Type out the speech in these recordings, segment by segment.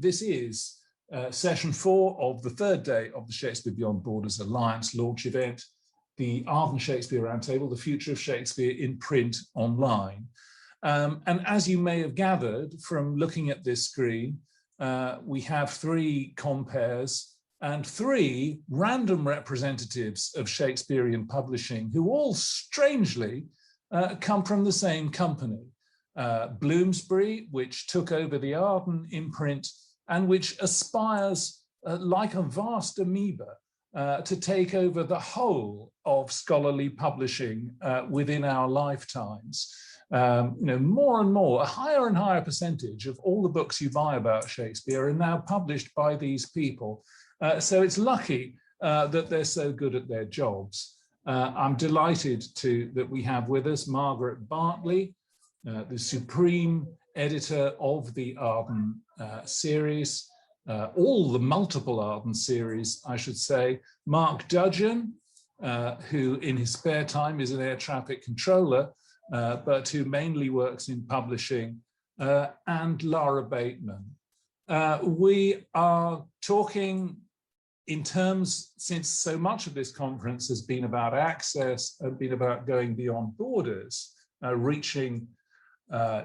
This is session 4 of the third day of the Shakespeare Beyond Borders Alliance launch event, the Arden Shakespeare Roundtable, the Future of Shakespeare in Print Online. And as you may have gathered from looking at this screen, we have 3 compares and 3 random representatives of Shakespearean publishing who all strangely come from the same company. Bloomsbury, which took over the Arden imprint and which aspires, like a vast amoeba, to take over the whole of scholarly publishing within our lifetimes. More and more, a higher and higher percentage of all the books you buy about Shakespeare are now published by these people. So it's lucky that they're so good at their jobs. I'm delighted that we have with us Margaret Bartley, the supreme editor of the Arden series, all the multiple Arden series, I should say. Mark Dudgeon, who in his spare time is an air traffic controller, but who mainly works in publishing, and Lara Bateman. We are talking in terms, since so much of this conference has been about access and been about going beyond borders, reaching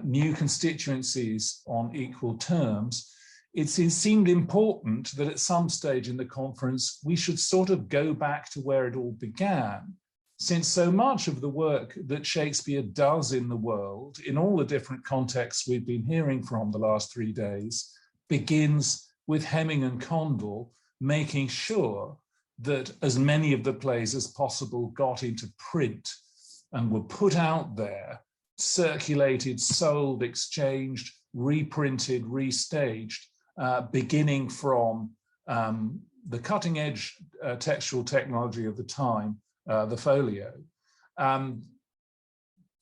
new constituencies on equal terms, it seemed important that at some stage in the conference, we should sort of go back to where it all began, since so much of the work that Shakespeare does in the world, in all the different contexts we've been hearing from the last 3 days, begins with Hemming and Condell making sure that as many of the plays as possible got into print and were put out there, circulated, sold, exchanged, reprinted, restaged, beginning from the cutting edge textual technology of the time, the folio.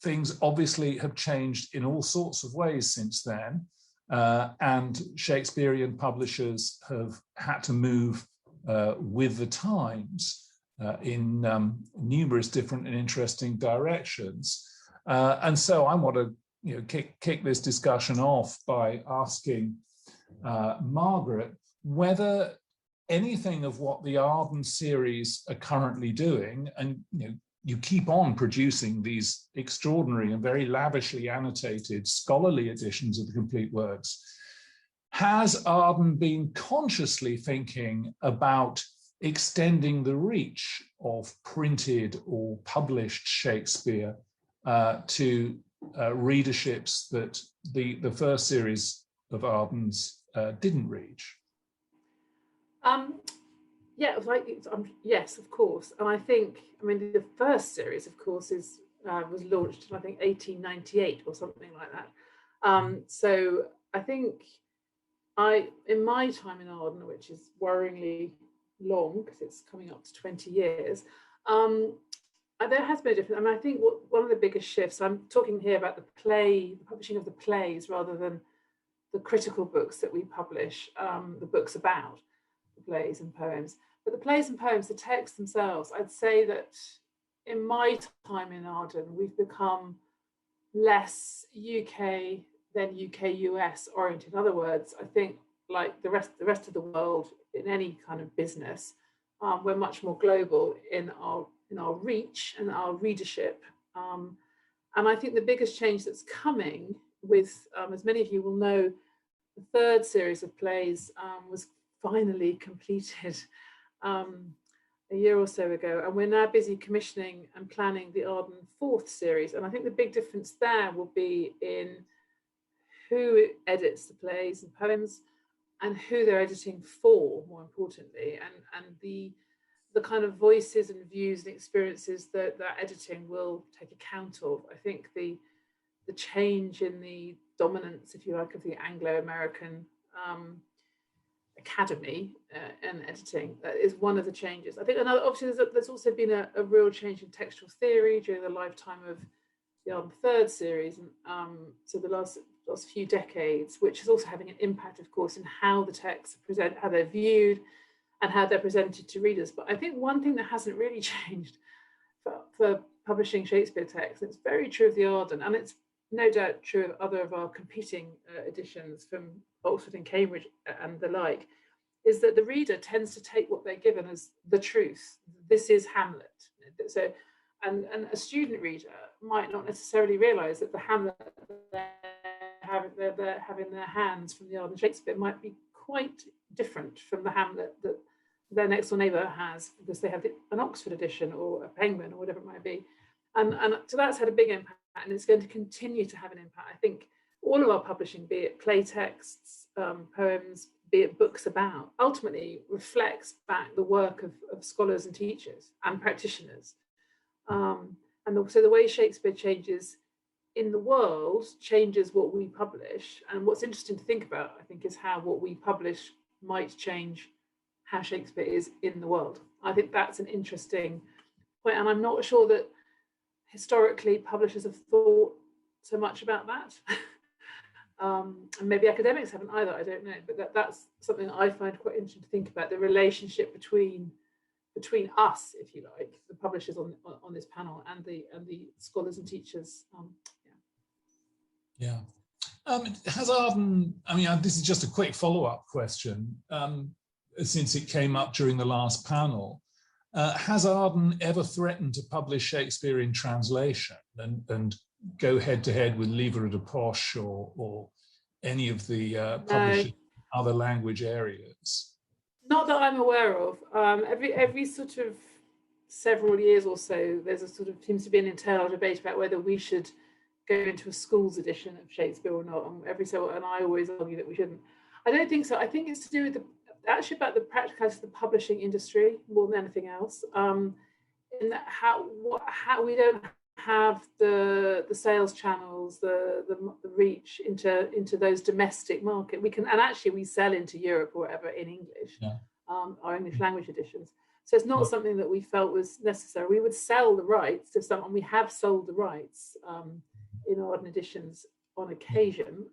Things obviously have changed in all sorts of ways since then, and Shakespearean publishers have had to move with the times in numerous different and interesting directions. And so I want to kick this discussion off by asking Margaret whether anything of what the Arden series are currently doing, and you keep on producing these extraordinary and very lavishly annotated scholarly editions of the complete works, has Arden been consciously thinking about extending the reach of printed or published Shakespeare to readerships that the first series of Ardens didn't reach? Yes, of course. And I mean, the first series, of course, was launched in, I think, 1898 or something like that. So I think in my time in Arden, which is worryingly long because it's coming up to 20 years, there has been a difference. I mean, I think one of the biggest shifts, I'm talking here about the publishing of the plays rather than the critical books that we publish, the books about the plays and poems. But the plays and poems, the texts themselves, I'd say that in my time in Arden, we've become less UK than UK-US oriented. In other words, I think like the rest of the world in any kind of business, we're much more global in our reach and our readership. And I think the biggest change that's coming with, as many of you will know, the third series of plays was finally completed a year or so ago, and we're now busy commissioning and planning the Arden fourth series. And I think the big difference there will be in who edits the plays and poems and who they're editing for, more importantly, and the kind of voices and views and experiences that editing will take account of. I think the change in the dominance, if you like, of the Anglo-American academy and editing is one of the changes. I think another, obviously, there's also been a real change in textual theory during the lifetime of the Arden third series, and so the last few decades, which is also having an impact, of course, in how the texts present, how they're viewed, and how they're presented to readers. But I think one thing that hasn't really changed for publishing Shakespeare texts, it's very true of the Arden, and it's no doubt true of other of our competing editions from Oxford and Cambridge and the like, is that the reader tends to take what they're given as the truth. This is Hamlet. So, and a student reader might not necessarily realise that the Hamlet they're having in their hands from the Arden Shakespeare might be quite different from the Hamlet that their next door neighbour has, because they have an Oxford edition or a Penguin or whatever it might be. And so that's had a big impact, and it's going to continue to have an impact. I think all of our publishing, be it play texts, poems, be it books about, ultimately reflects back the work of scholars and teachers and practitioners. So the way Shakespeare changes in the world changes what we publish. And what's interesting to think about, I think, is how what we publish might change how Shakespeare is in the world. I think that's an interesting point. And I'm not sure that historically publishers have thought so much about that. And maybe academics haven't either, I don't know. But that's something that I find quite interesting to think about, the relationship between us, if you like, the publishers on this panel, and the scholars and teachers. Has Arden, this is just a quick follow-up question, since it came up during the last panel. Has Arden ever threatened to publish Shakespeare in translation and go head-to-head with Livre de Poche or any of the publishers in other language areas? Not that I'm aware of. Every sort of several years or so, there's seems to be an internal debate about whether we should go into a school's edition of Shakespeare or not. And I always argue that we shouldn't. I don't think so. I think it's to do with about the practicalities of the publishing industry more than anything else. In that how we don't have the sales channels, the reach into those domestic market. We sell into Europe or whatever in English, our English language editions. So it's not something that we felt was necessary. We would sell the rights to someone. We have sold the rights in Arden editions on occasion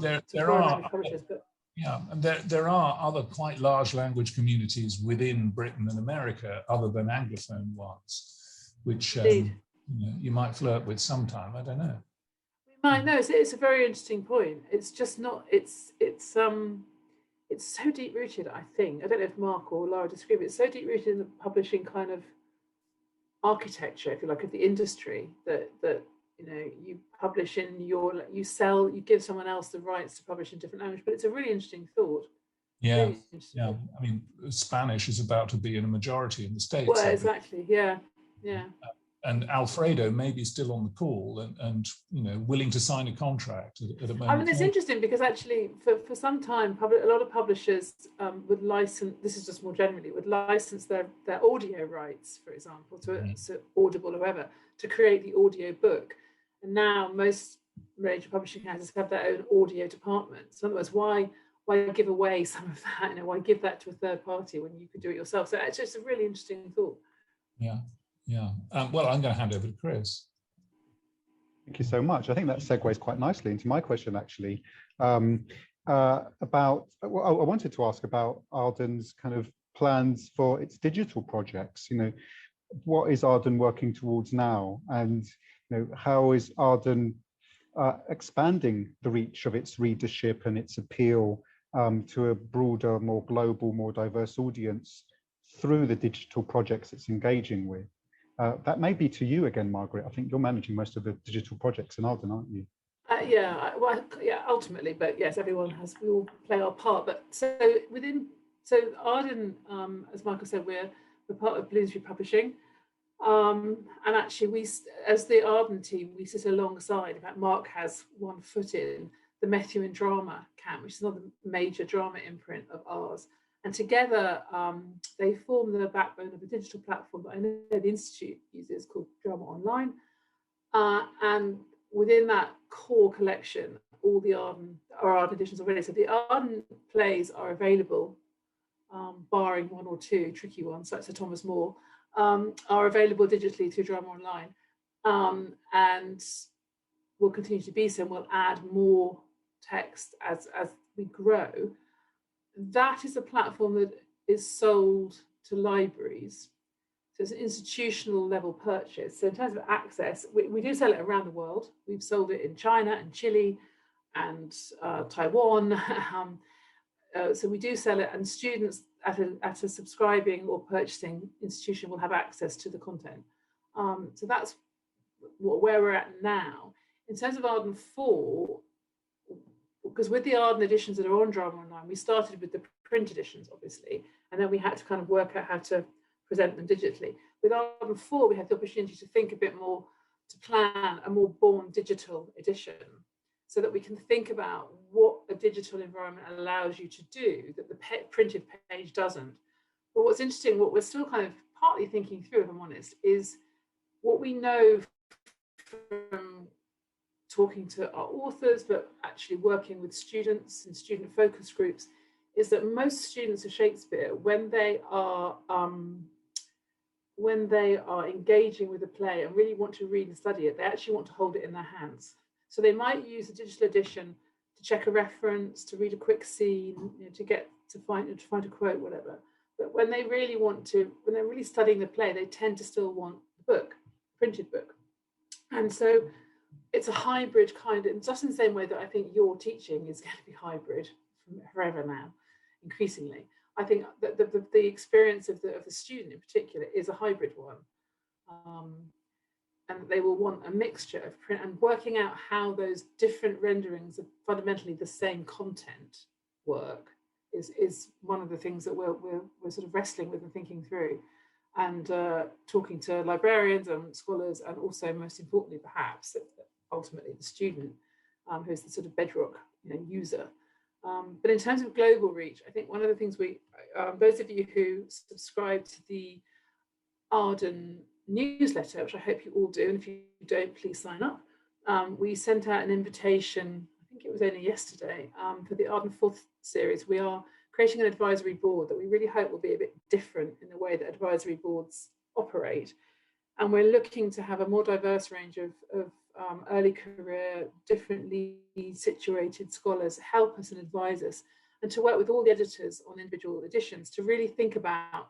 to foreign language publishers, but. Yeah, and there are other quite large language communities within Britain and America, other than Anglophone ones, which you might flirt with sometime. I don't know. We might know. It's a very interesting point. It's just not. It's so deep rooted. I think. I don't know if Mark or Laura disagree, but it's so deep rooted in the publishing kind of architecture, if you like, of the industry that you publish in you give someone else the rights to publish in different language. But it's a really interesting thought. Really interesting. Spanish is about to be in a majority in the States. Well, exactly. Yeah. And Alfredo may be still on the pool and willing to sign a contract at a moment. It's interesting because actually for some time a lot of publishers would license, this is just more generally, would license their audio rights, for example, to Audible or whoever, to create the audio book. And now most major publishing houses have their own audio department. So in other words, why give away some of that? Why give that to a third party when you could do it yourself? So it's just a really interesting thought. Yeah. Well, I'm going to hand over to Chris. Thank you so much. I think that segues quite nicely into my question, actually, I wanted to ask about Arden's kind of plans for its digital projects. What is Arden working towards now, and how is Arden expanding the reach of its readership and its appeal to a broader, more global, more diverse audience through the digital projects it's engaging with? That may be to you again, Margaret. I think you're managing most of the digital projects in Arden, aren't you? Ultimately, but yes, we all play our part. But Arden, as Michael said, we're part of Bloomsbury Publishing, and actually we, as the Arden team, we sit alongside. In fact, Mark has one foot in the Methuen Drama Camp, which is another major drama imprint of ours. And together, they form the backbone of a digital platform that I know the Institute uses called Drama Online. And within that core collection, all the Arden editions already. So the Arden plays are available, barring one or two tricky ones, like Sir Thomas More, are available digitally through Drama Online. And will continue to be so, and we'll add more text as we grow. That is a platform that is sold to libraries. So it's an institutional level purchase. So in terms of access, we do sell it around the world. We've sold it in China and Chile and Taiwan. So we do sell it, and students at a subscribing or purchasing institution will have access to the content. So that's where we're at now. In terms of Arden 4, because with the Arden editions that are on Drama Online, we started with the print editions, obviously, and then we had to kind of work out how to present them digitally. With Arden 4, we had the opportunity to think a bit more, to plan a more born digital edition, so that we can think about what a digital environment allows you to do that the printed page doesn't. But what's interesting, what we're still kind of partly thinking through, if I'm honest, is what we know from talking to our authors, but actually working with students and student focus groups, is that most students of Shakespeare, when they are engaging with a play and really want to read and study it, they actually want to hold it in their hands. So they might use a digital edition to check a reference, to read a quick scene, to find a quote, whatever. But when they really when they're really studying the play, they tend to still want the book, printed book. And so it's a hybrid kind of, just in the same way that I think your teaching is going to be hybrid forever now, increasingly. I think that the experience of the student in particular is a hybrid one. And they will want a mixture of print, and working out how those different renderings of fundamentally the same content work is one of the things that we're sort of wrestling with and thinking through, and talking to librarians and scholars, and also most importantly perhaps ultimately the student, who's the sort of bedrock user. But in terms of global reach, I think one of the things those of you who subscribe to the Arden newsletter, which I hope you all do, and if you don't, please sign up. We sent out an invitation, I think it was only yesterday, for the Arden 4th series. We are creating an advisory board that we really hope will be a bit different in the way that advisory boards operate. And we're looking to have a more diverse range of early career, differently situated scholars help us and advise us, and to work with all the editors on individual editions to really think about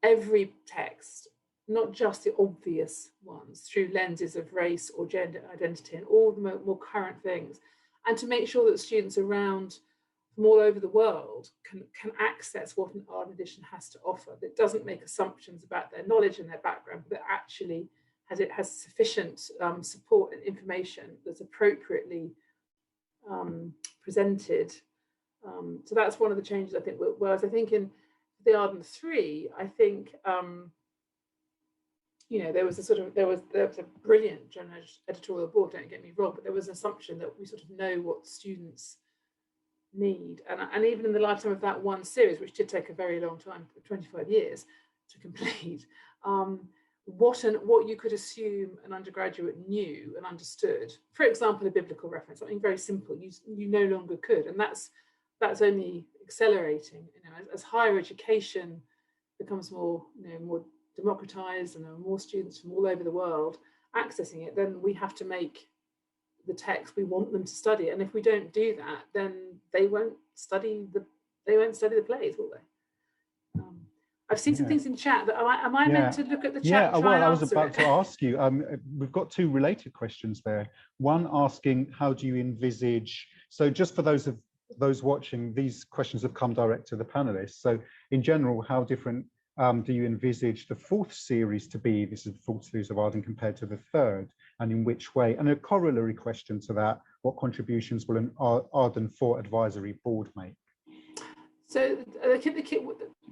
every text, not just the obvious ones, through lenses of race or gender identity and all the more current things, and to make sure that students around from all over the world can access what an Arden edition has to offer. That doesn't make assumptions about their knowledge and their background, but that actually has sufficient support and information that's appropriately presented. So that's one of the changes I think. Whereas I think in the Arden 3, I think there was a brilliant general editorial board, don't get me wrong, but there was an assumption that we sort of know what students need, and even in the lifetime of that one series, which did take a very long time, 25 years to complete, what you could assume an undergraduate knew and understood, for example, a biblical reference, something very simple, you no longer could, and that's only accelerating. As higher education becomes more democratized and there are more students from all over the world accessing it, then we have to make the text we want them to study, and if we don't do that, then they won't study the plays, will they? I've seen some things in chat. That am I meant to look at the chat? Well, I was about to ask you. We've got two related questions there. One asking, how do you envisage? So, just for those watching, these questions have come direct to the panelists. So, in general, how different do you envisage the 4th series to be? This is the 4th series of Arden compared to the 3rd, and in which way? And a corollary question to that: what contributions will an Arden 4 advisory board make? So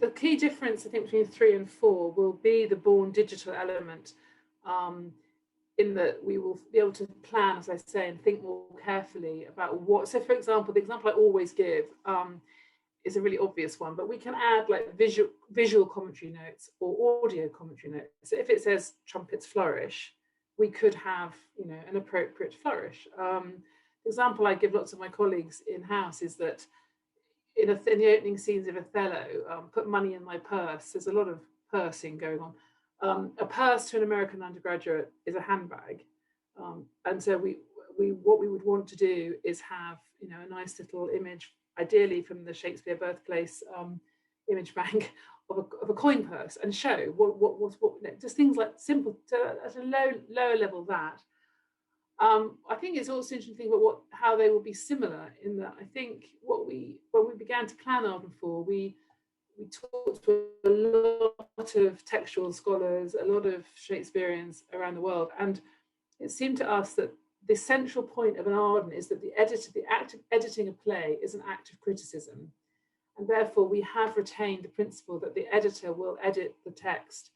the key difference, I think, between 3 and 4 will be the born digital element, in that we will be able to plan, as I say, and think more carefully about what. So, for example, the example I always give is a really obvious one, but we can add like visual commentary notes or audio commentary notes. So if it says trumpets flourish, we could have an appropriate flourish. The example I give lots of my colleagues in-house is that in the opening scenes of Othello, put money in my purse. There's a lot of pursing going on. A purse to an American undergraduate is a handbag, and so what we would want to do is have a nice little image, ideally from the Shakespeare birthplace image bank of a coin purse, and show what just things like simple at a lower level that. I think it's also interesting to think about how they will be similar, in that I think when we began to plan Arden 4, we talked to a lot of textual scholars, a lot of Shakespeareans around the world, and it seemed to us that the central point of an Arden is that the act of editing a play is an act of criticism, and therefore we have retained the principle that the editor will edit the text,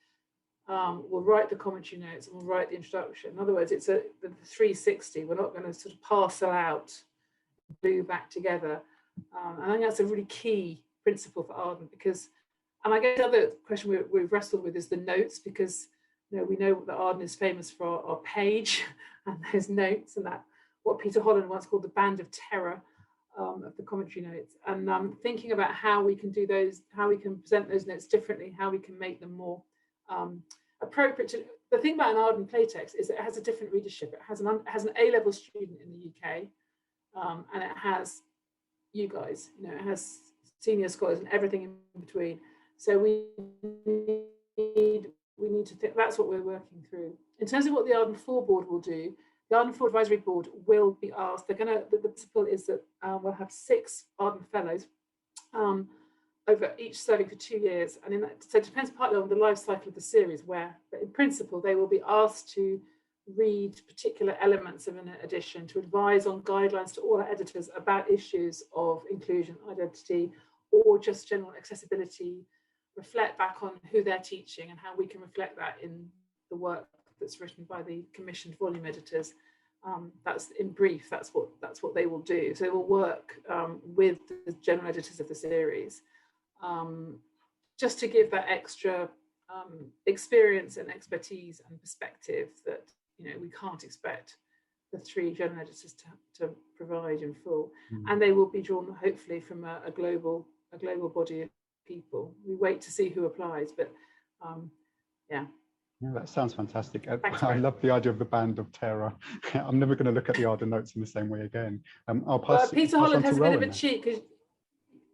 will write the commentary notes, and will write the introduction. In other words, it's the 360. We're not going to sort of parcel out, glue back together. And I think that's a really key principle for Arden, because, and I guess the other question we've wrestled with is the notes, because we know that Arden is famous for our page and those notes, and that what Peter Holland once called the band of terror of the commentary notes. And thinking about how we can do those, how we can present those notes differently, how we can make them more appropriate to. The thing about an Arden playtext is it has a different readership. It has an A-level student in the UK, and it has you guys. It has senior scholars and everything in between. So we need to think. That's what we're working through. In terms of what the Arden 4 board will do, the Arden 4 advisory board will be asked. The principle is that we'll have 6 Arden fellows. Over each serving for 2 years, and so it depends partly on the life cycle of the series, but in principle they will be asked to read particular elements of an edition, to advise on guidelines to all our editors about issues of inclusion, identity, or just general accessibility, reflect back on who they're teaching and how we can reflect that in the work that's written by the commissioned volume editors. That's in brief, that's what they will do. So they will work with the general editors of the series, just to give that extra experience and expertise and perspective that we can't expect the 3 general editors to provide in full. And they will be drawn hopefully from a global body of people. We wait to see who applies, but yeah. Yeah, that sounds fantastic. I love the idea of the band of terror. I'm never going to look at the Arden notes in the same way again. I'll pass. Peter Holland has a bit of a now. cheat, because.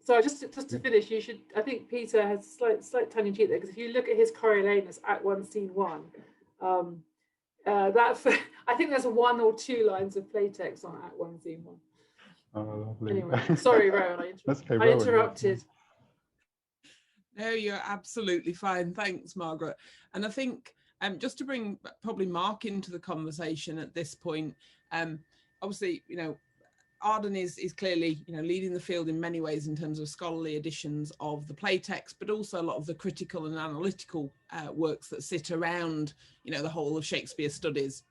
So just to finish, you should. I think Peter has slight tongue in cheek there, because if you look at his Coriolanus, Act 1, Scene 1, I think there's 1 or 2 lines of playtext on Act 1, Scene 1. Oh, lovely. Anyway, sorry, Rowan. I interrupted. No, you're absolutely fine. Thanks, Margaret. And I think just to bring probably Mark into the conversation at this point, obviously, Arden is clearly, leading the field in many ways in terms of scholarly editions of the playtext, but also a lot of the critical and analytical works that sit around, the whole of Shakespeare studies.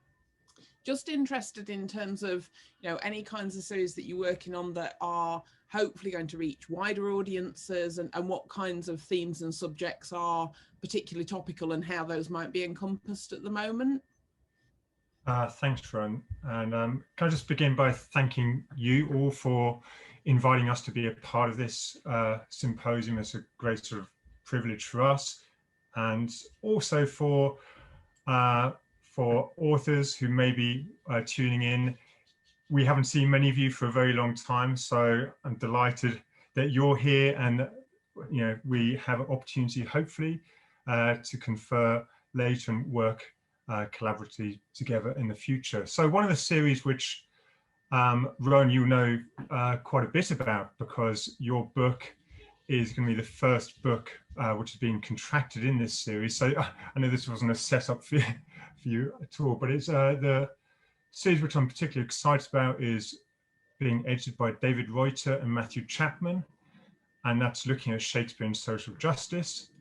Just interested in terms of, any kinds of series that you're working on that are hopefully going to reach wider audiences, and what kinds of themes and subjects are particularly topical and how those might be encompassed at the moment. Thanks, Rowan. And can I just begin by thanking you all for inviting us to be a part of this symposium. It's a great sort of privilege for us, and also for authors who may be tuning in. We haven't seen many of you for a very long time, so I'm delighted that you're here, and we have an opportunity, hopefully, to confer later and work collaboratively together in the future. So one of the series which Rowan, you know quite a bit about, because your book is going to be the first book which has been contracted in this series. So I know this wasn't a setup for you at all, but it's the series which I'm particularly excited about is being edited by David Reuter and Matthew Chapman, and that's looking at Shakespeare and social justice.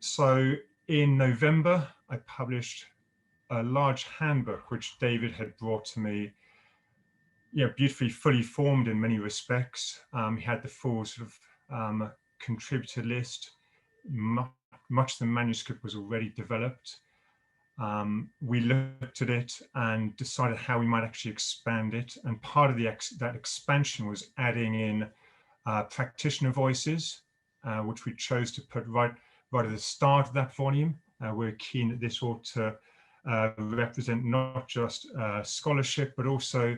So in November, I published a large handbook which David had brought to me, beautifully fully formed in many respects. He had the full sort of contributor list. Much of the manuscript was already developed. We looked at it and decided how we might actually expand it. And part of that expansion was adding in practitioner voices, which we chose to put right at the start of that volume. We're keen that this ought to represent not just scholarship, but also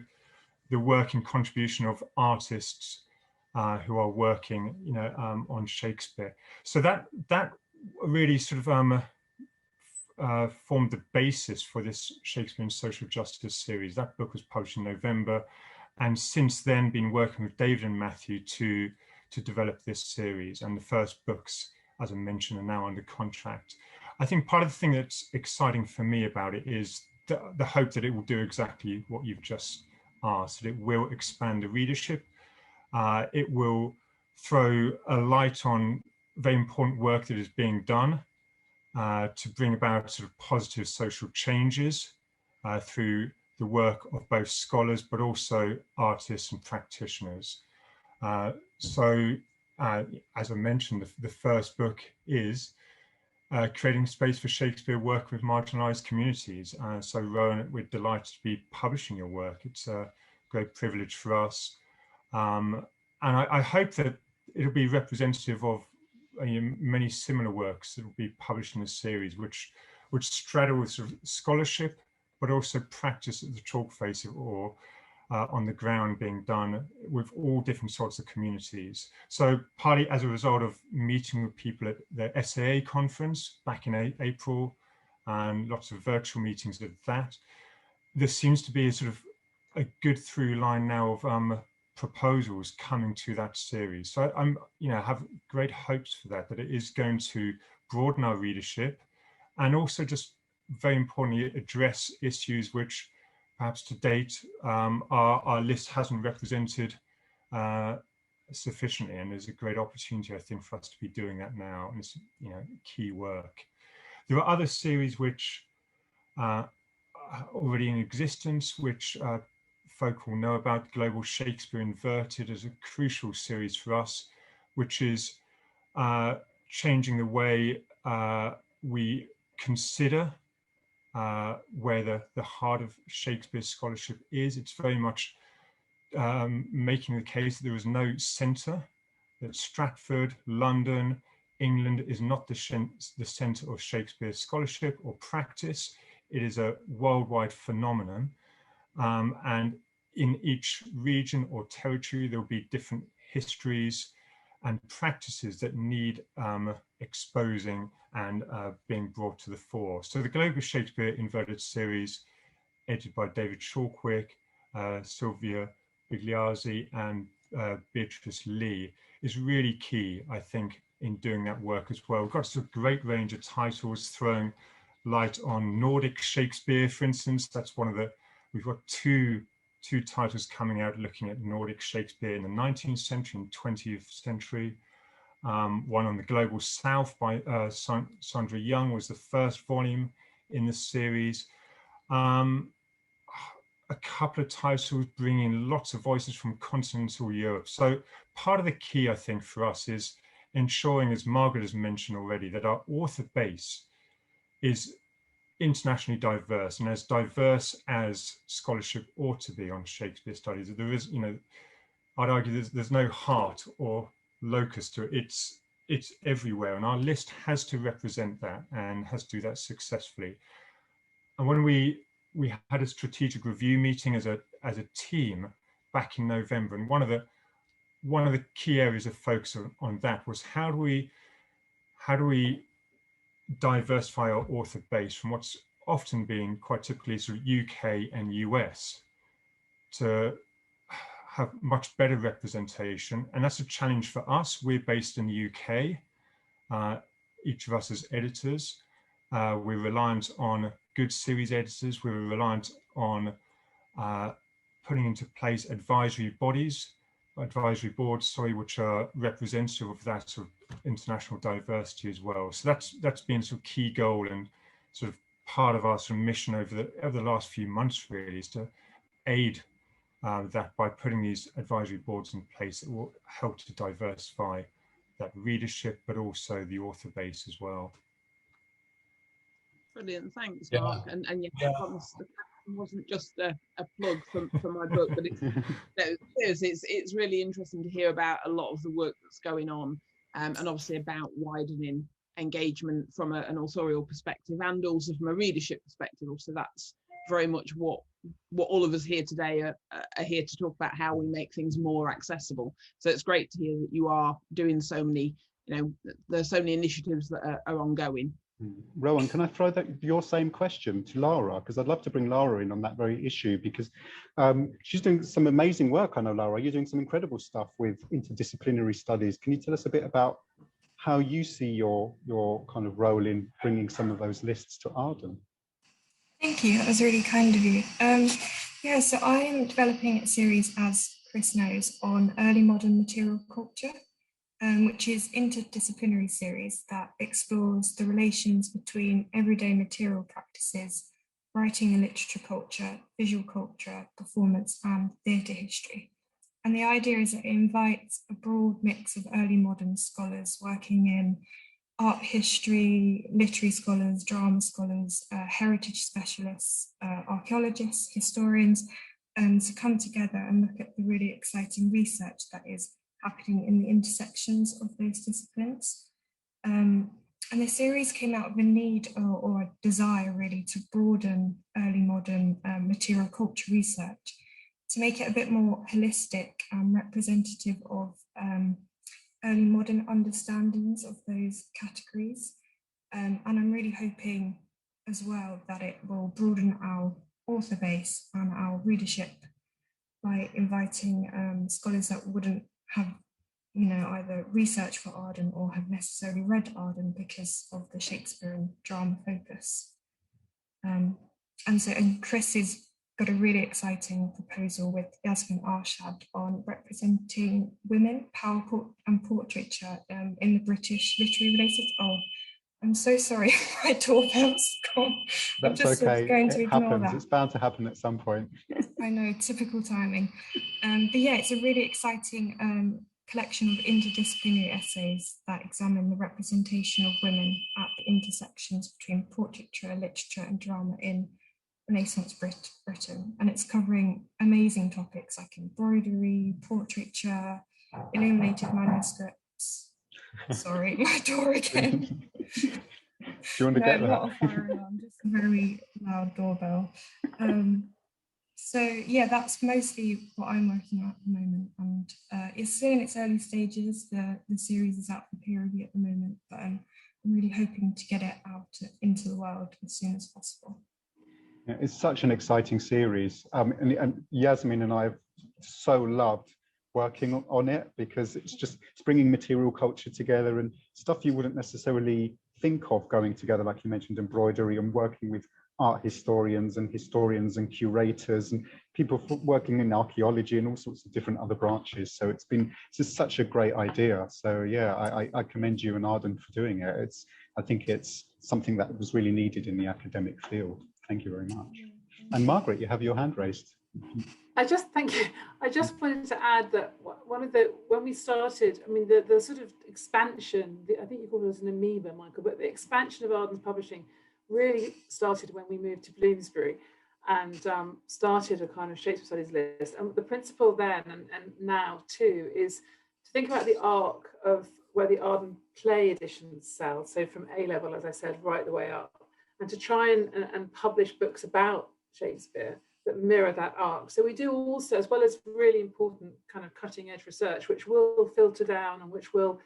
the work and contribution of artists who are working, on Shakespeare. So that really sort of formed the basis for this Shakespeare and Social Justice series. That book was published in November, and since then been working with David and Matthew to develop this series. And the first books, as I mentioned, are now under contract. I think part of the thing that's exciting for me about it is the hope that it will do exactly what you've just asked, that it will expand the readership. It will throw a light on very important work that is being done to bring about sort of positive social changes through the work of both scholars, but also artists and practitioners. So, as I mentioned, the first book is creating space for Shakespeare work with marginalized communities. So Rowan, we're delighted to be publishing your work. It's a great privilege for us. And I hope that it'll be representative of many similar works that will be published in this series, which straddle sort of scholarship, but also practice at the chalk face or on the ground being done with all different sorts of communities. So partly as a result of meeting with people at the SAA conference back in April, and lots of virtual meetings of that, there seems to be a sort of a good through line now of proposals coming to that series. So I'm, have great hopes for that it is going to broaden our readership, and also just very importantly address issues which perhaps to date our list hasn't represented sufficiently, and there's a great opportunity, I think, for us to be doing that now, and it's key work. There are other series which are already in existence, which folk will know about. Global Shakespeare Inverted is a crucial series for us, which is changing the way we consider where the heart of Shakespeare scholarship is. It's very much making the case that there is no centre, that Stratford, London, England is not the centre of Shakespeare scholarship or practice. It is a worldwide phenomenon. And in each region or territory, there will be different histories and practices that need exposing and being brought to the fore. So the Global Shakespeare Inverted series, edited by David Shawquick, Sylvia Bigliazzi and Beatrice Lee, is really key, I think, in doing that work as well. We've got a great range of titles throwing light on Nordic Shakespeare, for instance. That's one of the, we've got two titles coming out looking at Nordic Shakespeare in the 19th century and 20th century. One on the Global South by Sandra Young was the first volume in the series. A couple of titles bringing lots of voices from continental Europe. So part of the key, I think, for us is ensuring, as Margaret has mentioned already, that our author base is internationally diverse, and as diverse as scholarship ought to be on Shakespeare studies. There is, I'd argue there's no heart or locus to it. It's everywhere, and our list has to represent that and has to do that successfully. And when we had a strategic review meeting as a team back in November, and one of the key areas of focus on that was how do we diversify our author base from what's often been quite typically sort of UK and US to have much better representation. And that's a challenge for us. We're based in the UK, each of us as editors. We're reliant on good series editors. We're reliant on putting into place advisory boards, which are representative of that sort of international diversity as well. So that's been a sort of key goal and sort of part of our sort of mission over the last few months, really, is to aid that by putting these advisory boards in place that will help to diversify that readership, but also the author base as well. Brilliant, thanks, Mark. And yeah, I promise the caption wasn't just a plug for my book, but it's really interesting to hear about a lot of the work that's going on, and obviously about widening engagement from an authorial perspective and also from a readership perspective. So that's very much what all of us here today are here to talk about, how we make things more accessible. So it's great to hear that you are doing so many, there's so many initiatives that are ongoing. Rowan, can I throw your same question to Laura? Because I'd love to bring Laura in on that very issue, because she's doing some amazing work. I know, Laura, you're doing some incredible stuff with interdisciplinary studies. Can you tell us a bit about how you see your kind of role in bringing some of those lists to Arden? Thank you, that was really kind of you. Yeah, so I am developing a series, as Chris knows, on early modern material culture, which is interdisciplinary series that explores the relations between everyday material practices, writing and literature culture, visual culture, performance, and theatre history. And the idea is that it invites a broad mix of early modern scholars working in art history, literary scholars, drama scholars, heritage specialists, archaeologists, historians, to come together and look at the really exciting research that is happening in the intersections of those disciplines. And the series came out of a need or a desire really to broaden early modern material culture research, to make it a bit more holistic and representative of early modern understandings of those categories. And I'm really hoping as well that it will broaden our author base and our readership by inviting scholars that wouldn't have, either researched for Arden or have necessarily read Arden because of the Shakespeare and drama focus. And Chris has got a really exciting proposal with Yasmin Arshad on representing women, power and portraiture in the British literary related. Oh, I'm so sorry, my doorbell's gone. That's okay, it happens. It's bound to happen at some point. I know, typical timing. But yeah, it's a really exciting collection of interdisciplinary essays that examine the representation of women at the intersections between portraiture, literature and drama in Renaissance Britain. And it's covering amazing topics like embroidery, portraiture, illuminated manuscripts. Sorry, my door again. Do you want to get that? Not a fire alarm, just a very loud doorbell. So yeah, that's mostly what I'm working on at the moment, and it's still in its early stages. The series is out for peer review at the moment, but I'm really hoping to get it out into the world as soon as possible. Yeah, it's such an exciting series, and Yasmin and I have so loved working on it, because it's bringing material culture together and stuff you wouldn't necessarily think of going together, like you mentioned, embroidery, and working with art historians and curators and people working in archaeology and all sorts of different other branches. So it's just such a great idea. So yeah, I commend you and Arden for doing it. I think it's something that was really needed in the academic field. Thank you very much. And Margaret, you have your hand raised. Thank you. I just wanted to add that when we started, I mean, the sort of expansion, I think you called it as an amoeba, Michael, but the expansion of Arden's publishing really started when we moved to Bloomsbury and started a kind of Shakespeare studies list. And the principle then and now too is to think about the arc of where the Arden play editions sell. So from A level, as I said, right the way up, and to try and publish books about Shakespeare that mirror that arc. So we do also, as well as really important kind of cutting edge research, which will filter down and which will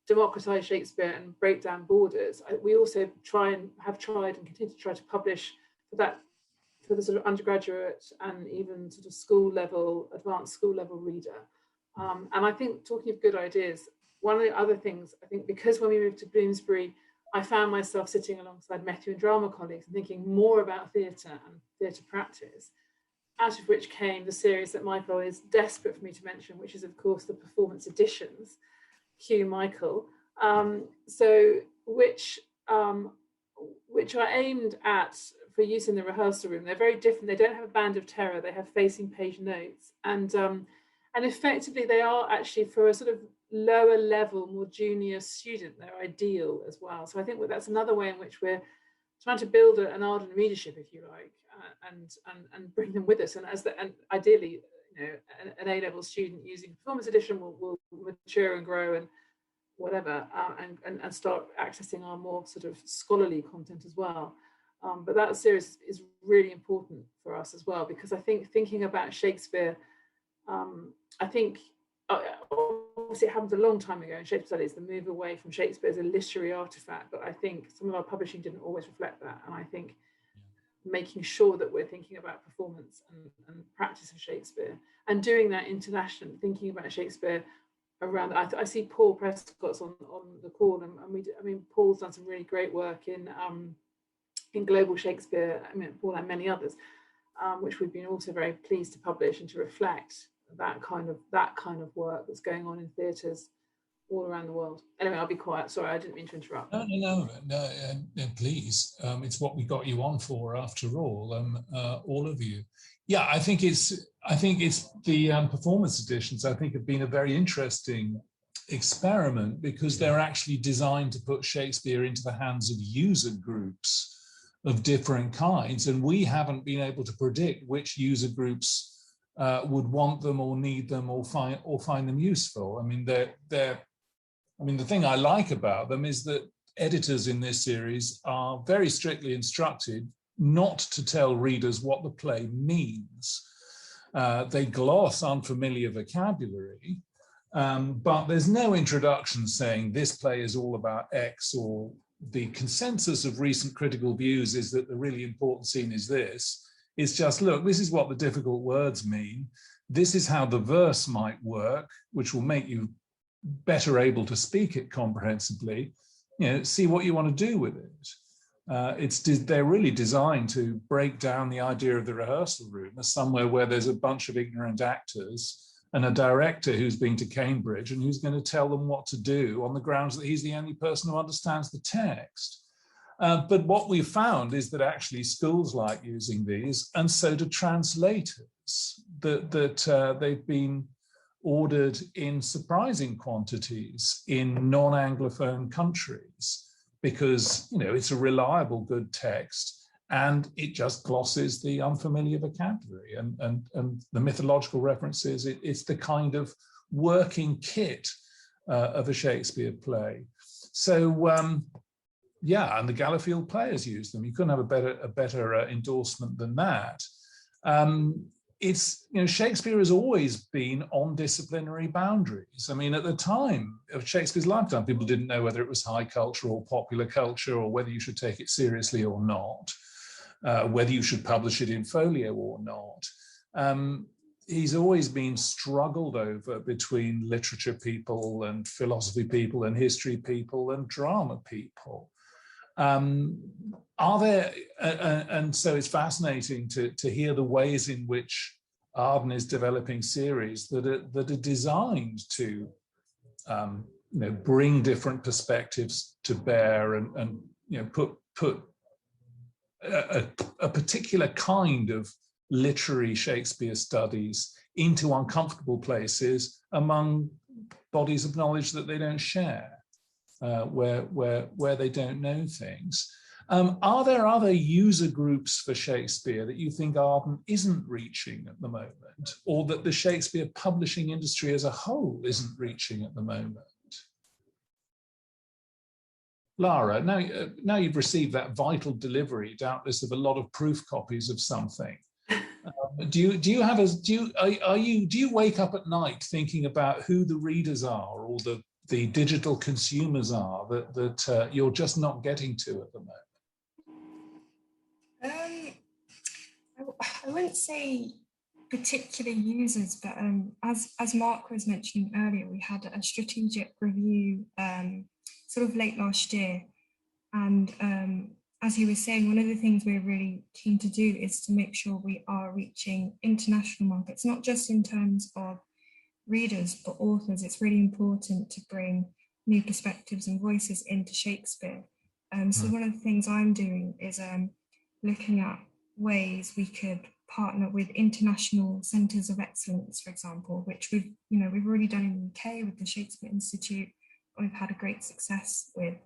democratize Shakespeare and break down borders. We also have tried and continue to try to publish for the sort of undergraduate and even sort of school level, advanced school level reader. And I think, talking of good ideas, one of the other things, I think, because when we moved to Bloomsbury, I found myself sitting alongside Methu and drama colleagues and thinking more about theatre and theatre practice, out of which came the series that Michael is desperate for me to mention, which is, of course, the performance editions. Cue Michael, which are aimed at for use in the rehearsal room. They're very different. They don't have a band of terror. They have facing page notes, and effectively they are actually for a sort of lower level, more junior student. They're ideal as well. So I think that's another way in which we're trying to build an Arden readership, if you like, and bring them with us. And ideally, an A-level student using performance edition will mature and grow and whatever, and start accessing our more sort of scholarly content as well. But that series is really important for us as well, because I think thinking about Shakespeare, I think obviously it happened a long time ago in Shakespeare studies, the move away from Shakespeare as a literary artifact, but I think some of our publishing didn't always reflect that. And I think making sure that we're thinking about performance and practice of Shakespeare, and doing that internationally, thinking about Shakespeare around. I see Paul Prescott's on the call, and I mean, Paul's done some really great work in global Shakespeare. I mean, Paul and many others, which we've been also very pleased to publish and to reflect that kind of work that's going on in theatres all around the world. Anyway, I'll be quiet. Sorry, I didn't mean to interrupt. No, please. It's what we got you on for, after all. All of you. Yeah, I think it's the performance editions. I think have been a very interesting experiment, because they're actually designed to put Shakespeare into the hands of user groups of different kinds, and we haven't been able to predict which user groups would want them or need them or find them useful. I mean, the thing I like about them is that editors in this series are very strictly instructed not to tell readers what the play means. They gloss unfamiliar vocabulary, but there's no introduction saying this play is all about X, or the consensus of recent critical views is that the really important scene is this. It's just, look, this is what the difficult words mean. This is how the verse might work, which will make you better able to speak it comprehensively. You know, see what you want to do with it. They're really designed to break down the idea of the rehearsal room as somewhere where there's a bunch of ignorant actors and a director who's been to Cambridge and who's going to tell them what to do on the grounds that he's the only person who understands the text. But what we've found is that actually schools like using these, and so do translators, that they've been ordered in surprising quantities in non-Anglophone countries, because, you know, it's a reliable, good text, and it just glosses the unfamiliar vocabulary and the mythological references. It's the kind of working kit of a Shakespeare play. So, yeah, and the Gallowfield players use them. You couldn't have a better endorsement than that. It's, you know, Shakespeare has always been on disciplinary boundaries. I mean, at the time of Shakespeare's lifetime, people didn't know whether it was high culture or popular culture, or whether you should take it seriously or not, whether you should publish it in folio or not. He's always been struggled over between literature people and philosophy people and history people and drama people. Are there, and so it's fascinating to hear the ways in which Arden is developing series that are designed to, you know, bring different perspectives to bear and you know, put a particular kind of literary Shakespeare studies into uncomfortable places among bodies of knowledge that they don't share. Where they don't know things. Are there other user groups for Shakespeare that you think Arden isn't reaching at the moment, or that the Shakespeare publishing industry as a whole isn't reaching at the moment? Lara, now you've received that vital delivery, doubtless of a lot of proof copies of something. Do you wake up at night thinking about who the readers are, or the digital consumers are that you're just not getting to at the moment? I wouldn't say particular users, but as Mark was mentioning earlier, we had a strategic review sort of late last year, and as he was saying, one of the things we're really keen to do is to make sure we are reaching international markets, not just in terms of readers but authors. It's really important to bring new perspectives and voices into Shakespeare. So one of the things I'm doing is looking at ways we could partner with international centres of excellence, for example, which we've already done in the UK with the Shakespeare Institute. We've had a great success with.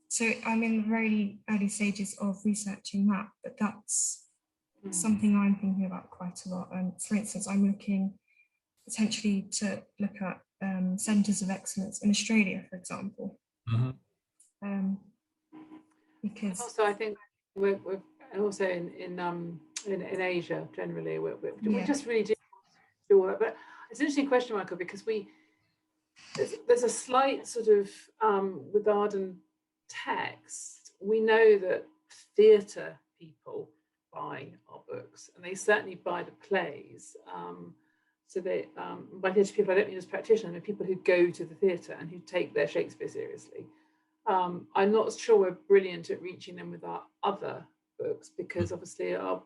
So I'm in the very early stages of researching that, but that's something I'm thinking about quite a lot. And for instance, I'm looking potentially to look at centres of excellence in Australia, for example. Because also I think we're also in Asia generally, we just really do all that. But it's an interesting question, Michael, because we there's a slight sort of, with Arden text, we know that theatre people buy our books, and they certainly buy the plays. So they, by theatre people, I don't mean as practitioners, I mean people who go to the theatre and who take their Shakespeare seriously. I'm not sure we're brilliant at reaching them with our other books, because obviously our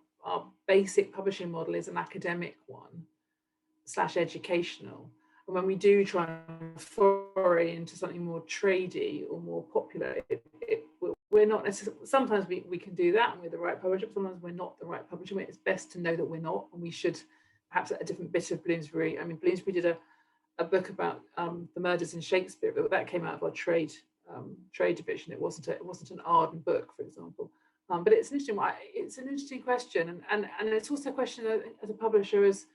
basic publishing model is an academic one / educational. And when we do try and foray into something more tradey or more popular, we're not necessarily, sometimes we can do that and we're the right publisher, but sometimes we're not the right publisher. It's best to know that we're not, and we should perhaps at a different bit of Bloomsbury. I mean, Bloomsbury did a book about the murders in Shakespeare, but that came out of our trade division. It wasn't an Arden book, for example. But it's an interesting question, and it's also a question as a publisher is,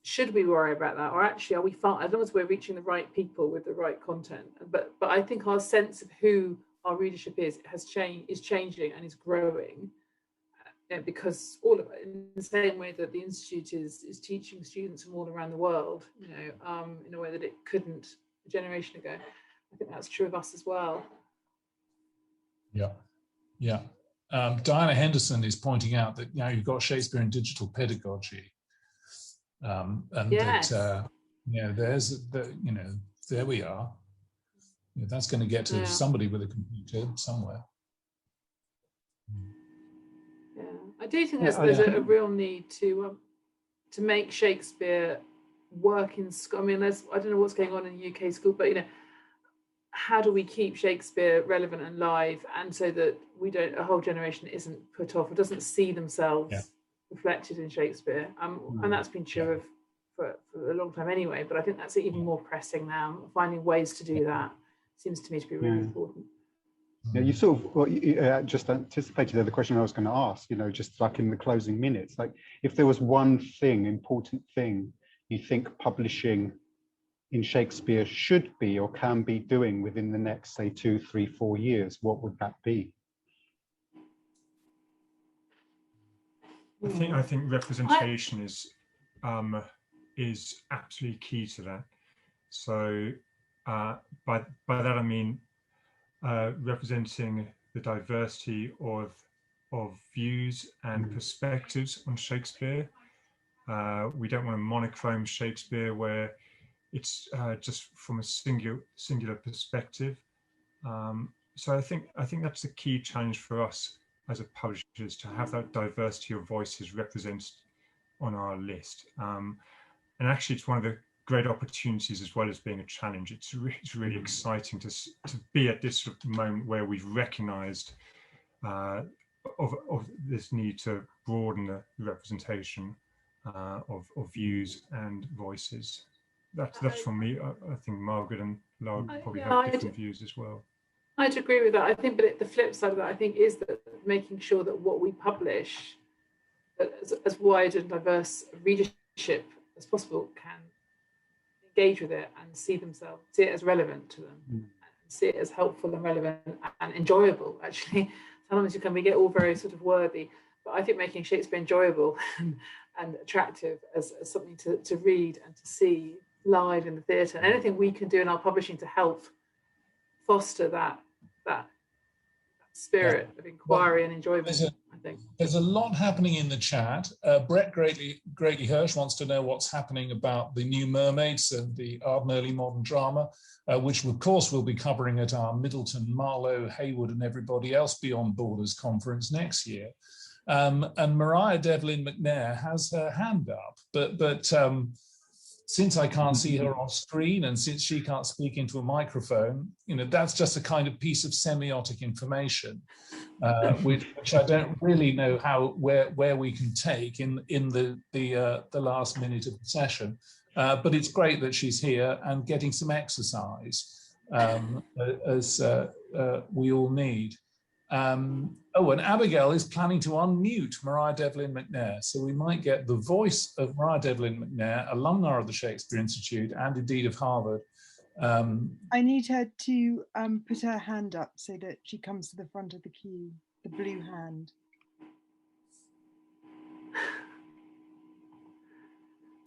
should we worry about that, or actually are we fine as long as we're reaching the right people with the right content? But I think our sense of who our readership is changing and is growing, because all of it, in the same way that the Institute is teaching students from all around the world, in a way that it couldn't a generation ago. I think that's true of us as well. Yeah. Diana Henderson is pointing out that you've got Shakespeare in digital pedagogy, and yes. That there we are. That's going to get to somebody with a computer somewhere. Yeah, I do think there's a real need to make Shakespeare work in school. I mean, I don't know what's going on in UK school, but how do we keep Shakespeare relevant and live, and so that a whole generation isn't put off or doesn't see themselves reflected in Shakespeare? And that's been true for a long time anyway, but I think that's even more pressing now. Finding ways to do that seems to me to be really important. Yeah, you sort of just anticipated the question I was going to ask, just like in the closing minutes, like if there was one important thing you think publishing in Shakespeare should be or can be doing within the next, say, 2, 3, 4 years, what would that be? I think representation is absolutely key to that. So by that I mean representing the diversity of views and perspectives on Shakespeare. We don't want to monochrome Shakespeare where it's just from a singular perspective. So I think that's the key challenge for us as a publisher, is to have that diversity of voices represented on our list. And actually, it's one of the great opportunities as well as being a challenge. It's really exciting to be at this sort of moment where we've recognised of this need to broaden the representation of views and voices. That's from me. I think Margaret and Laura probably have different views as well. I'd agree with that. I think, but the flip side of that, I think, is that making sure that what we publish, as wide and diverse readership as possible, can engage with it and see it as relevant to them, and see it as helpful and relevant and enjoyable. Actually, sometimes we get all very sort of worthy, but I think making Shakespeare enjoyable and attractive as something to read and to see live in the theatre, and anything we can do in our publishing to help foster that spirit of inquiry and enjoyment. I think there's a lot happening in the chat. Brett Greatly Hirsch wants to know what's happening about the New Mermaids and the Arden Early Modern Drama, which of course we'll be covering at our Middleton, Marlow, Hayward and everybody else Beyond Borders conference next year. And Mariah Devlin McNair has her hand up, but since I can't see her on screen and since she can't speak into a microphone, that's just a kind of piece of semiotic information, which I don't really know where we can take in the last minute of the session. But it's great that she's here and getting some exercise, as we all need. And Abigail is planning to unmute Mariah Devlin McNair, so we might get the voice of Mariah Devlin McNair, alumna of the Shakespeare Institute and indeed of Harvard. I need her to put her hand up so that she comes to the front of the queue, the blue hand.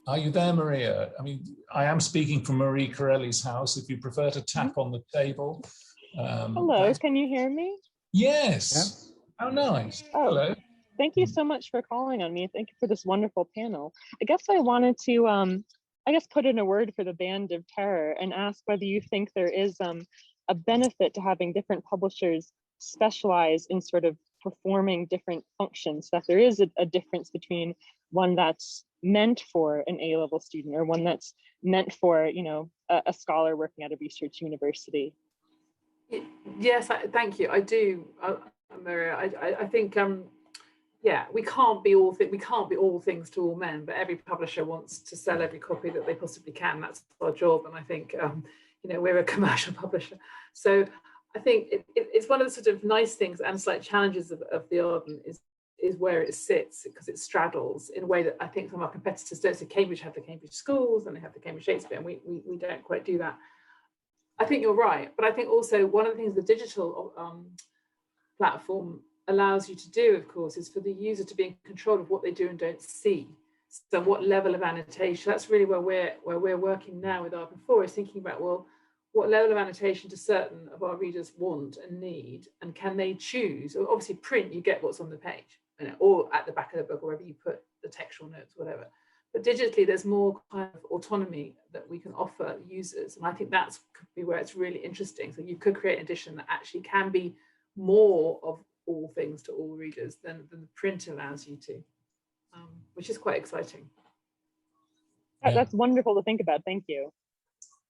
Are you there, Maria? I mean, I am speaking from Marie Corelli's house. If you prefer to tap on the table. Hello, can you hear me? Yes. Yeah. How nice. Oh, hello. Thank you so much for calling on me. Thank you for this wonderful panel. I guess I wanted to, put in a word for the Band of Terror and ask whether you think there is a benefit to having different publishers specialize in sort of performing different functions, that there is a difference between one that's meant for an A-level student or one that's meant for, you know, a scholar working at a research university. Yes, thank you. I do, Maria. I think, yeah, we can't be all things to all men, but every publisher wants to sell every copy that they possibly can. That's our job, and I think, you know, we're a commercial publisher, so I think it's one of the sort of nice things and slight challenges of the Arden is where it sits, because it straddles in a way that I think some of our competitors don't. So Cambridge have the Cambridge schools and they have the Cambridge Shakespeare, and we don't quite do that. I think you're right, but I think also one of the things the digital platform allows you to do, of course, is for the user to be in control of what they do and don't see. So what level of annotation, that's really where we're working now with Arden 4, is thinking about, well, what level of annotation do certain of our readers want and need, and can they choose? Obviously print, you get what's on the page, you know, or at the back of the book, or wherever you put the textual notes, whatever. But digitally, there's more kind of autonomy that we can offer users. And I think that's could be where it's really interesting. So you could create an edition that actually can be more of all things to all readers than the print allows you to, which is quite exciting. That's wonderful to think about. Thank you.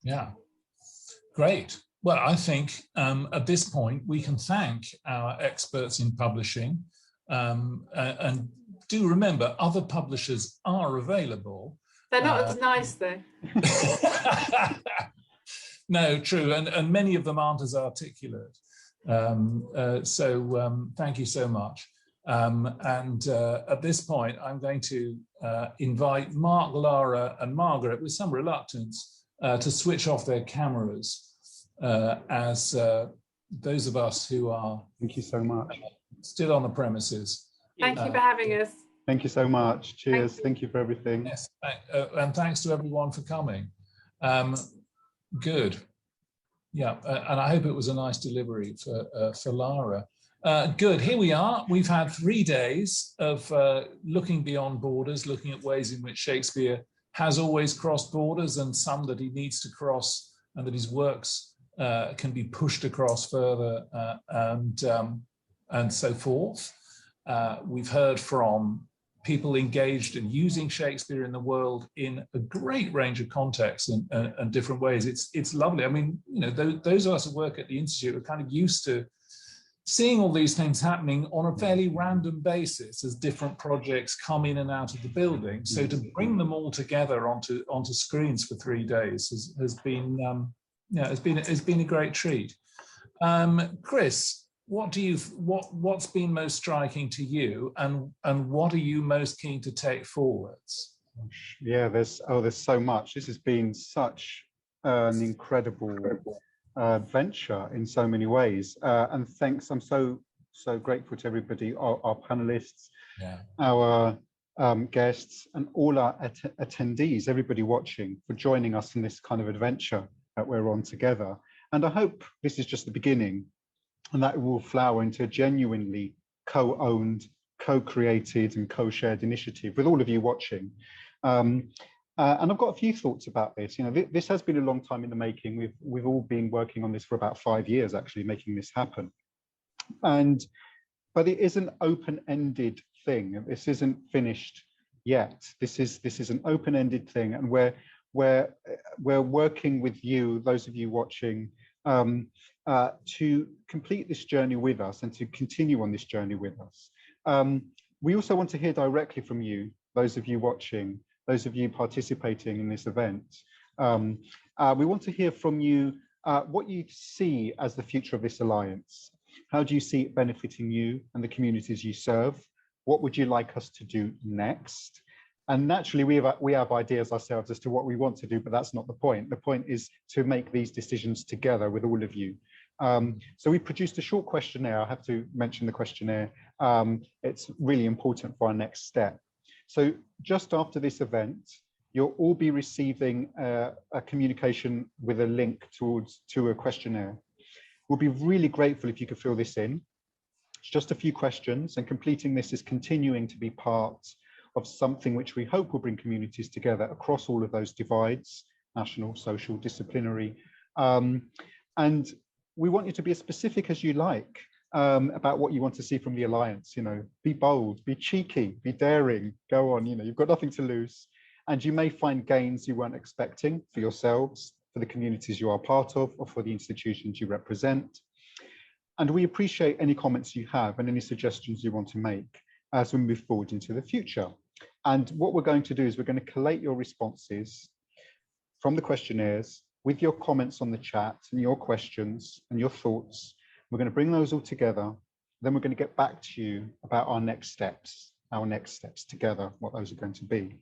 Yeah, great. Well, I think at this point, we can thank our experts in publishing, and do remember, other publishers are available. They're not as nice, though. No, true, and many of them aren't as articulate. So thank you so much. And at this point, I'm going to invite Mark, Lara, and Margaret, with some reluctance, to switch off their cameras, as those of us who are thank you so much still on the premises. Thank you for having us. Thank you so much. Cheers. Thank you for everything. Yes, and thanks to everyone for coming. Good. Yeah, and I hope it was a nice delivery for Lara. Good, here we are. We've had 3 days of looking beyond borders, looking at ways in which Shakespeare has always crossed borders, and some that he needs to cross, and that his works can be pushed across further, and so forth. We've heard from people engaged in using Shakespeare in the world in a great range of contexts and different ways. It's lovely. I mean, you know, those of us who work at the Institute are kind of used to seeing all these things happening on a fairly random basis as different projects come in and out of the building. So to bring them all together onto screens for 3 days has been, it's been a great treat. Chris, what's been most striking to you, and what are you most keen to take forwards? Yeah, there's so much. This has been such an incredible venture in so many ways, and thanks. I'm so grateful to everybody, our panelists, our guests, and all our attendees, everybody watching, for joining us in this kind of adventure that we're on together. And I hope this is just the beginning, and that it will flower into a genuinely co-owned, co-created and co-shared initiative with all of you watching. And I've got a few thoughts about this. You know, this has been a long time in the making. We've all been working on this for about 5 years, actually, making this happen. But it is an open-ended thing. This isn't finished yet. This is an open-ended thing, and we're working with you, those of you watching, to complete this journey with us and to continue on this journey with us. We also want to hear directly from you, those of you watching, those of you participating in this event. We want to hear from you what you see as the future of this alliance. How do you see it benefiting you and the communities you serve? What would you like us to do next? And naturally, we have ideas ourselves as to what we want to do, but that's not the point. The point is to make these decisions together with all of you. So we produced a short questionnaire. I have to mention the questionnaire. It's really important for our next step. So just after this event, you'll all be receiving a communication with a link to a questionnaire. We'll be really grateful if you could fill this in. It's just a few questions, and completing this is continuing to be part of something which we hope will bring communities together across all of those divides, national, social, disciplinary. And we want you to be as specific as you like about what you want to see from the Alliance. You know, be bold, be cheeky, be daring, go on, you know, you've got nothing to lose. And you may find gains you weren't expecting for yourselves, for the communities you are part of, or for the institutions you represent. And we appreciate any comments you have and any suggestions you want to make as we move forward into the future. And what we're going to do is we're going to collate your responses from the questionnaires with your comments on the chat and your questions and your thoughts. We're going to bring those all together. Then we're going to get back to you about our next steps together, what those are going to be.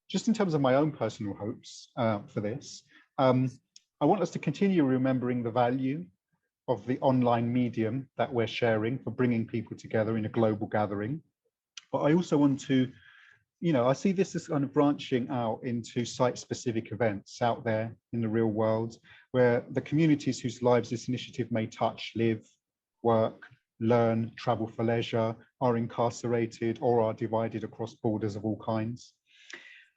Just in terms of my own personal hopes for this, I want us to continue remembering the value of the online medium that we're sharing for bringing people together in a global gathering. But I also want to, you know, I see this as kind of branching out into site-specific events out there in the real world, where the communities whose lives this initiative may touch live, work, learn, travel for leisure, are incarcerated, or are divided across borders of all kinds.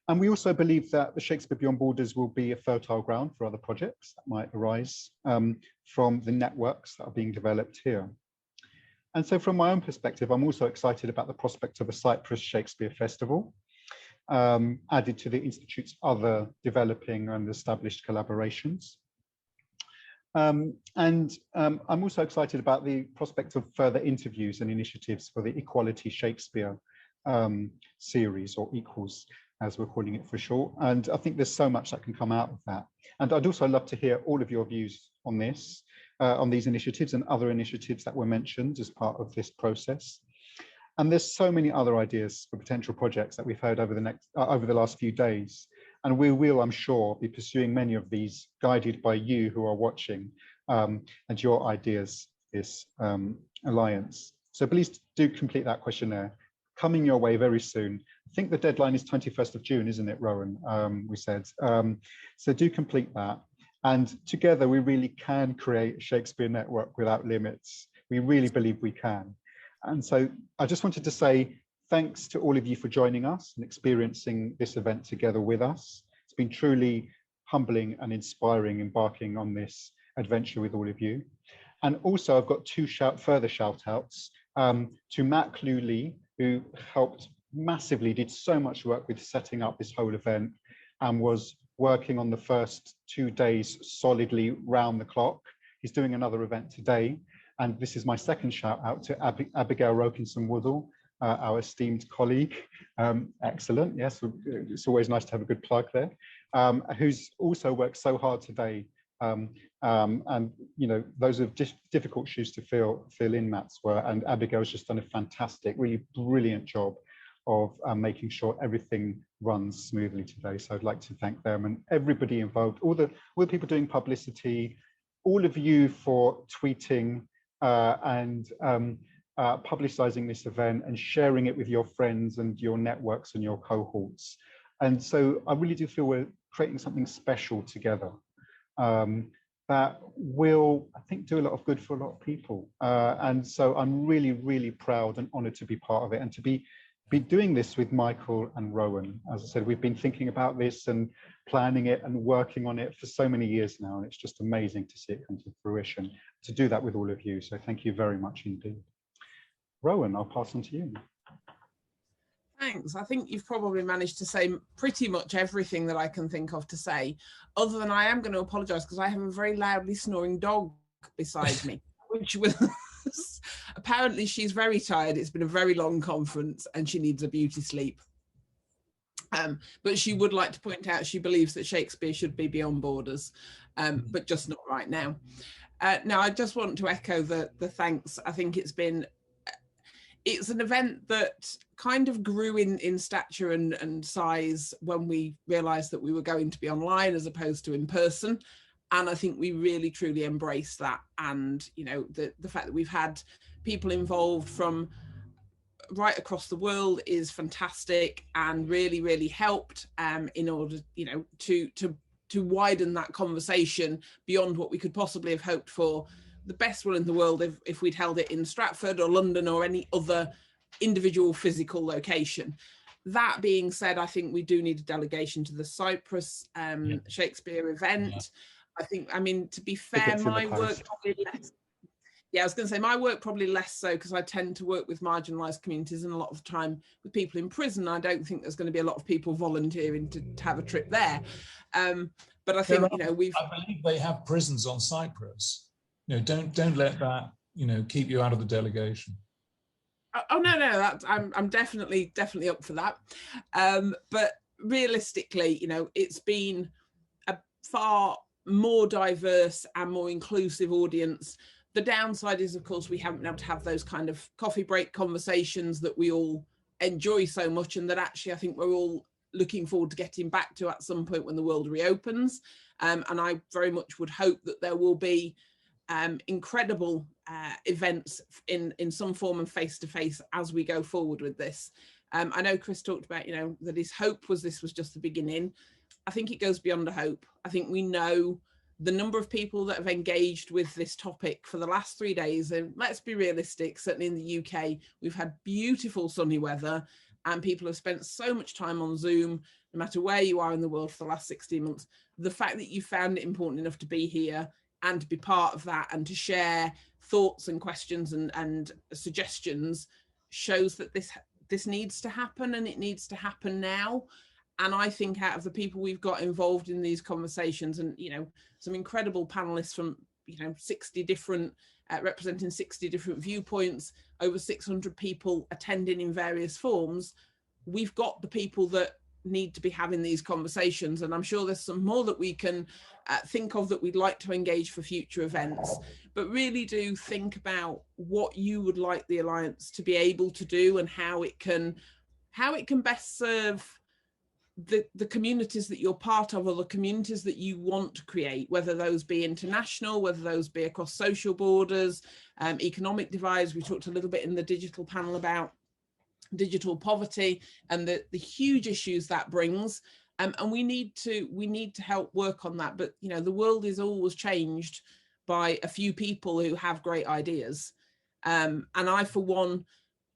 And we also believe that the Shakespeare Beyond Borders will be a fertile ground for other projects that might arise from the networks that are being developed here. And so from my own perspective, I'm also excited about the prospect of a Cyprus Shakespeare Festival, added to the Institute's other developing and established collaborations. I'm also excited about the prospect of further interviews and initiatives for the Equality Shakespeare series, or Equals, as we're calling it for short. And I think there's so much that can come out of that. And I'd also love to hear all of your views on this, on these initiatives and other initiatives that were mentioned as part of this process. And there's so many other ideas for potential projects that we've heard over the last few days. And we will, I'm sure, be pursuing many of these, guided by you who are watching, and your ideas, this Alliance. So please do complete that questionnaire, coming your way very soon. I think the deadline is 21st of June, isn't it, Rowan? We said. So do complete that. And together we really can create a Shakespeare network without limits. We really believe we can. And so I just wanted to say thanks to all of you for joining us and experiencing this event together with us. It's been truly humbling and inspiring embarking on this adventure with all of you. And also I've got two further shout outs to Matt Cluley, who helped massively, did so much work with setting up this whole event and was working on the first 2 days solidly round the clock. He's doing another event today. And this is my second shout out to Abigail Rokinson-Woodall, our esteemed colleague. Excellent, yes, it's always nice to have a good plug there. Who's also worked so hard today. And you know, those are difficult shoes to fill in, Matt's were, and Abigail's just done a fantastic, really brilliant job of making sure everything runs smoothly today. So I'd like to thank them and everybody involved, all the people doing publicity, all of you for tweeting and publicizing this event and sharing it with your friends and your networks and your cohorts. And so I really do feel we're creating something special together that will, I think, do a lot of good for a lot of people. And so I'm really, really proud and honored to be part of it and to be doing this with Michael and Rowan. As I said, we've been thinking about this and planning it and working on it for so many years now, and it's just amazing to see it come to fruition, to do that with all of you. So thank you very much indeed. Rowan, I'll pass on to you. Thanks. I think you've probably managed to say pretty much everything that I can think of to say, other than I am going to apologise because I have a very loudly snoring dog beside me, which was apparently she's very tired. It's been a very long conference and she needs a beauty sleep. But she would like to point out she believes that Shakespeare should be beyond borders, but just not right now. Now, I just want to echo the thanks. I think it's an event that kind of grew in stature and size when we realised that we were going to be online as opposed to in person. And I think we really, truly embraced that. And, you know, the fact that we've had people involved from right across the world is fantastic and really helped in order, you know, to widen that conversation beyond what we could possibly have hoped for. The best one in the world if we'd held it in Stratford or London or any other individual physical location. That being said, I think we do need a delegation to the Cyprus Shakespeare event. I think, I mean, to be fair, my work probably less. Yeah, I was going to say my work probably less so because I tend to work with marginalised communities and a lot of the time with people in prison. I don't think there's going to be a lot of people volunteering to have a trip there. But I think, you know, I believe they have prisons on Cyprus. You know, don't let that, you know, keep you out of the delegation. Oh no, I'm definitely up for that. But realistically, you know, it's been a far more diverse and more inclusive audience. The downside is, of course, we haven't been able to have those kind of coffee break conversations that we all enjoy so much, and that actually I think we're all looking forward to getting back to at some point when the world reopens. And I very much would hope that there will be incredible events in some form and face-to-face as we go forward with this. I know Chris talked about, you know, that his hope was this was just the beginning. I think it goes beyond a hope. I think we know the number of people that have engaged with this topic for the last 3 days, and let's be realistic, certainly in the UK, we've had beautiful sunny weather and people have spent so much time on Zoom, no matter where you are in the world for the last 16 months. The fact that you found it important enough to be here and to be part of that and to share thoughts and questions and suggestions shows that this needs to happen, and it needs to happen now. And I think out of the people we've got involved in these conversations, and, you know, some incredible panelists from, you know, 60 different, representing 60 different viewpoints, over 600 people attending in various forms, we've got the people that need to be having these conversations. And I'm sure there's some more that we can think of that we'd like to engage for future events, but really do think about what you would like the Alliance to be able to do and how it can best serve the communities that you're part of, or the communities that you want to create, whether those be international, whether those be across social borders, economic divides. We talked a little bit in the digital panel about digital poverty and the huge issues that brings, and we need to help work on that. But, you know, the world is always changed by a few people who have great ideas, and I, for one,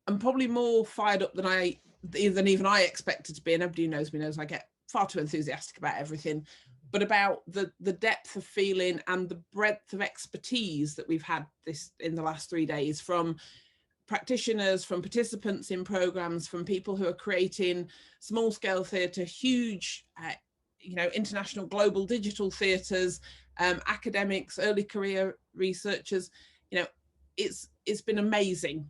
am probably more fired up than even I expected to be. And everybody who knows me knows I get far too enthusiastic about everything, but about the depth of feeling and the breadth of expertise that we've had in the last 3 days, from practitioners, from participants in programs, from people who are creating small scale theatre, huge, you know, international global digital theatres, academics, early career researchers. You know, it's been amazing.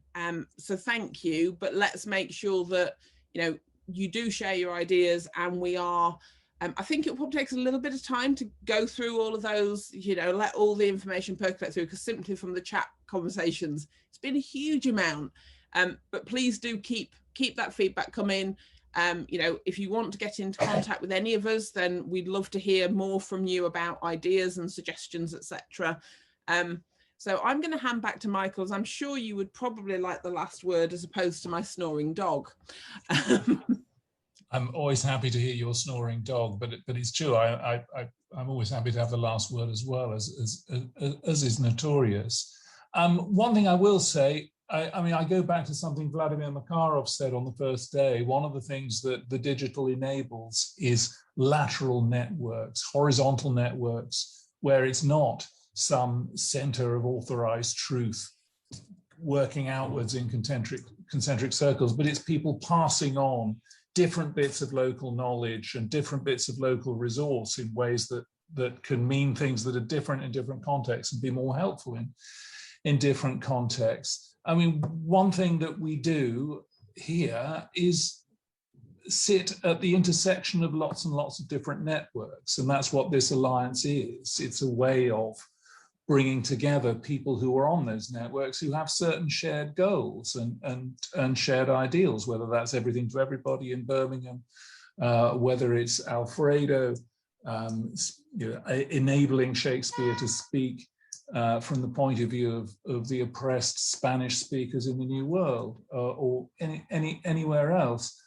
So thank you, but let's make sure that, you know, you do share your ideas, and we are, I think it probably takes a little bit of time to go through all of those, you know, let all the information percolate through, because simply from the chat conversations, it's been a huge amount. But please do keep that feedback coming. You know, if you want to get into contact with any of us, then we'd love to hear more from you about ideas and suggestions, etc. So I'm going to hand back to Michael, as I'm sure you would probably like the last word as opposed to my snoring dog. I'm always happy to hear your snoring dog, but it's true. I'm always happy to have the last word as well, as is notorious. One thing I will say, I mean, I go back to something Vladimir Makarov said on the first day. One of the things that the digital enables is lateral networks, horizontal networks, where it's not some center of authorized truth working outwards in concentric circles, but it's people passing on different bits of local knowledge and different bits of local resource in ways that can mean things that are different in different contexts and be more helpful in different contexts. I mean, one thing that we do here is sit at the intersection of lots and lots of different networks, and that's what this alliance is. It's a way of bringing together people who are on those networks who have certain shared goals and shared ideals, whether that's everything to everybody in Birmingham, whether it's Alfredo, you know, enabling Shakespeare to speak from the point of view of the oppressed Spanish speakers in the New World or anywhere else.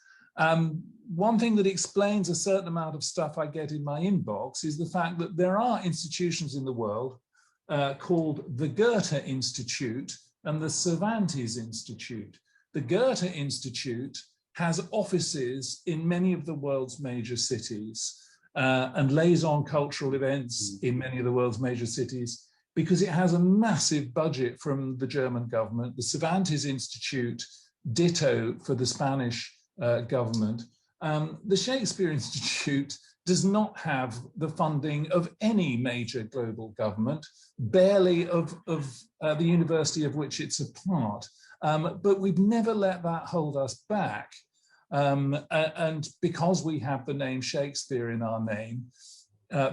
One thing that explains a certain amount of stuff I get in my inbox is the fact that there are institutions in the world called the Goethe Institute and the Cervantes Institute. The Goethe Institute has offices in many of the world's major cities and lays on cultural events in many of the world's major cities because it has a massive budget from the German government. The Cervantes Institute, ditto for the Spanish government. The Shakespeare Institute does not have the funding of any major global government, barely of the university of which it's a part. But we've never let that hold us back. And because we have the name Shakespeare in our name,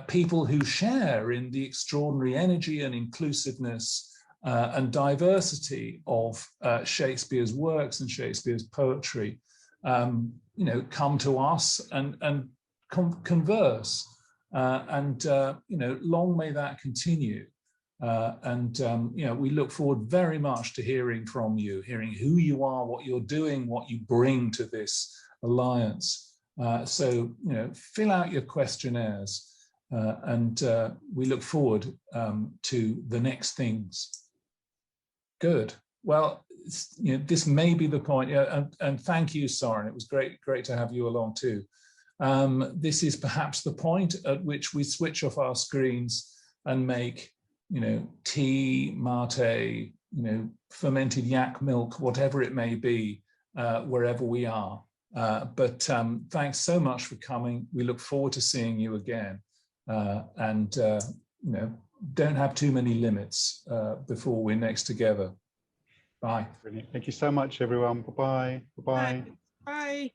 people who share in the extraordinary energy and inclusiveness and diversity of Shakespeare's works and Shakespeare's poetry, come to us and converse. Long may that continue. We look forward very much to hearing from you, hearing who you are, what you're doing, what you bring to this alliance. Fill out your questionnaires and we look forward to the next things. Good. Well, this may be the point, and thank you, Soren. It was great to have you along too. This is perhaps the point at which we switch off our screens and make, tea, mate, fermented yak milk, whatever it may be, wherever we are. But thanks so much for coming. We look forward to seeing you again. Don't have too many limits before we're next together. Bye. Brilliant. Thank you so much, everyone. Bye-bye. Bye-bye. Bye.